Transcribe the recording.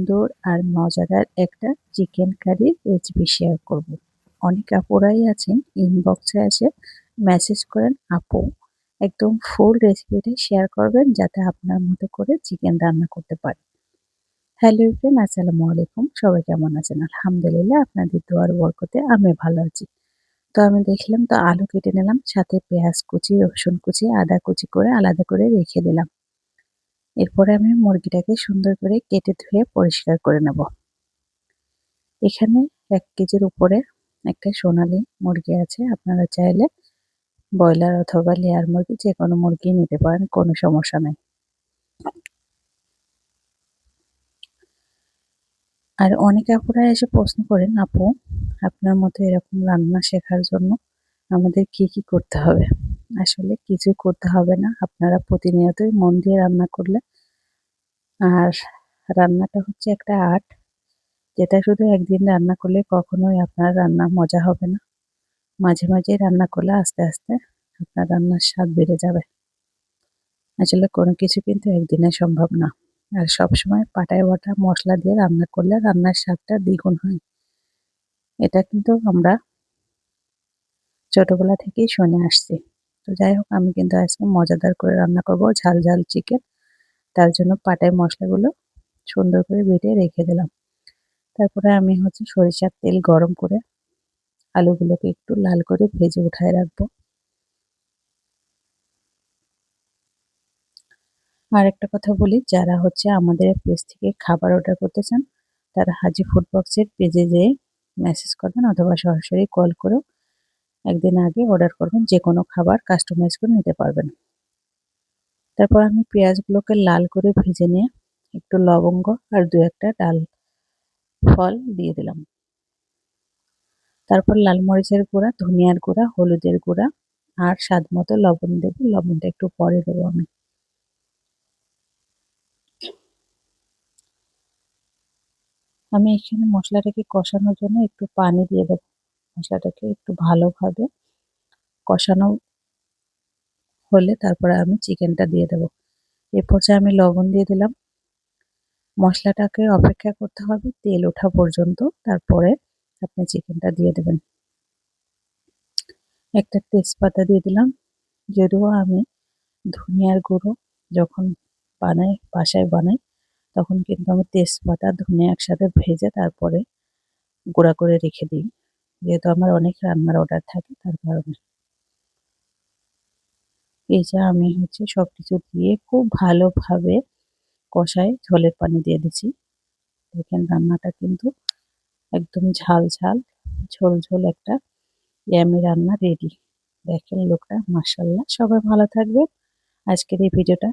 সুন্দর আর মজাদার একটা চিকেন কারির রেসিপি শেয়ার করব। অনেক আপুরাই আছেন ইনবক্সে এসে মেসেজ করেন, আপু একদম ফুল রেসিপিটা শেয়ার করবেন যাতে আপনার মতো করে চিকেন রান্না করতে পারি। হ্যালো এভরিওয়ান, আসসালামু আলাইকুম। সবাই কেমন আছেন? আলহামদুলিল্লাহ, আপনাদের দোয়ার বরকতে আমি ভালো আছি। তো আমি দেখলাম, তো আলু কেটে নিলাম, সাথে পেঁয়াজ কুচি, রসুন কুচি, আদা কুচি করে আলাদা করে রেখে দিলাম। এরপরে আমি মুরগিটাকে সুন্দর করে কেটে ধুয়ে পরিষ্কার করে নেব। এখানে ১ কেজির উপরে একটা সোনালী মুরগি আছে। আপনারা চাইলে ব্রয়লার অথবা লেয়ার মুরগি যেকোনো মুরগি নিতে পারেন, কোনো সমস্যা নাই। আর অনেকে আপুরা এসে প্রশ্ন করেন, আপু আপনার মতো এরকম রান্না শেখার জন্য আমাদের কি কি করতে হবে? আসলে কিছুই করতে হবে না। আপনারা প্রতিনিয়তই মন দিয়ে রান্না করলে, আর রান্নাটা হচ্ছে একটা আর্ট, যেটা শুধু একদিন রান্না করলে কখনোই আপনার রান্না মজা হবে না। মাঝে, মাঝে রান্না করলে আস্তে, আস্তে আপনার রান্নার স্বাদ বেড়ে যাবে। আসলে কোনো কিছু কিন্তু একদিনে সম্ভব না। আর সবসময় পাটায় বাটা মসলা দিয়ে রান্না করলে রান্নার স্বাদটা দ্বিগুণ হয়। এটা কিন্তু আমরা ছোটবেলা থেকেই শুনে আসছি। তো যাই হোক, আমি কিন্তু আজকে মজাদার করে রান্না করব ঝাল, ঝাল চিকেন। তার জন্য পাটায় মসলাগুলো সুন্দর করে বেটে রেখে দিলাম। তারপরে আমি সরিষার তেল গরম করে আলুগুলোকে একটু লাল করে ভেজে উঠায় রাখবো। আরেকটা কথা বলি, যারা আমাদের পেজ থেকে খাবার অর্ডার করতে চান, তারা হাজি ফুড বক্সের পেজে যেয়ে মেসেজ করবেন অথবা সরাসরি কল করেও একদিন আগে অর্ডার করবেন, যেকোনো খাবার কাস্টমাইজ করে নিতে পারবেন। তারপর আমি পেঁয়াজগুলোকে লাল করে ভেজে নিয়ে একটু লবঙ্গ আর ২-১ টা ডাল ফল দিয়ে দিলাম। তারপর লাল মরিচের গুঁড়া, ধনিয়ার গুঁড়া, হলুদের গুঁড়া আর স্বাদ মতো লবণ দেব। লবণটা একটু পরে দেবো আমি। আমি এখানে মশলাটাকে কষানোর জন্য একটু পানি দিয়ে দেব। মশলাটাকে একটু ভালোভাবে কষানো হলে তারপরে আমি চিকেনটা দিয়ে দেব। এ পর্যায়ে আমি লবণ দিয়ে দিলাম। মশলাটাকে অপেক্ষা করতে হবে তেল ওঠা পর্যন্ত, তারপরে আপনি চিকেনটা দিয়ে দেবেন। একটা তেজপাতা দিয়ে দিলাম। যদিও আমি ধনিয়ার গুঁড়ো যখন বাসায় বানাই, তখন কিন্তু আমি তেজপাতা, ধনিয়া একসাথে ভেজে তারপরে গুঁড়া করে রেখে দিই। যেহেতু আমার অনেক রান্নার অর্ডার থাকে, তার কারণে। এই যে আমি সবকিছু দিয়ে খুব ভালোভাবে কষায় ঝোলের পানি দিয়ে দিচ্ছি। দেখেন রান্নাটা কিন্তু একদম ঝাল ঝাল, ঝোল ঝোল একটা ইয়াম্মি রান্না রেডি। দেখেন লোকটা, মাশাআল্লাহ। সবাই ভালো থাকবেন। আজকের এই ভিডিওটা